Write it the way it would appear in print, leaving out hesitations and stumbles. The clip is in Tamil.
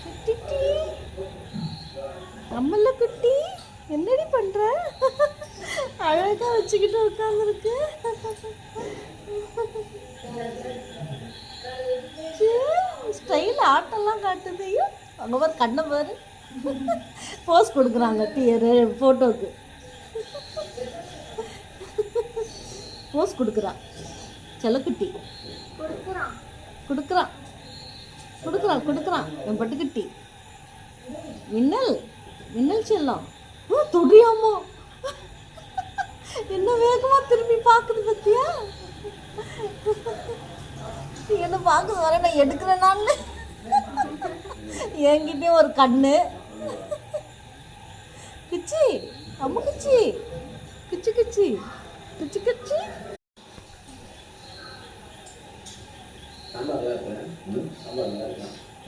குட்டி நம்மள குட்டி என்னடி பண்ற? அழகா வச்சுக்கிட்டு உட்காந்துருக்கு. ஸ்டைல் ஆட்டெல்லாம் காட்டுது. அங்கே பாரு, கண்ணை பாரு. போஸ் கொடுக்குறாங்க ஃபோட்டோவுக்கு. போஸ் கொடுக்குறான் செல்லக்குட்டி. கொடுக்குறான் கொடுக்குறான் கொடுக்குறான் என் பட்டுக்குட்டி. மின்னல் மின்னல் செல்லம். தொடியாமோ என்ன வேகமா திரும்பி பார்க்குது பத்தியா? என்ன பார்க்குது வர, நான் எடுக்கிறேன். நான் என்கிட்டே ஒரு கண்ணு. கிச்சி அம்மா கிச்சி கிச்சி கிச்சி கிச்சி கிச்சி. நல்லா இருக்கேன். நல்லா இருக்கேன்.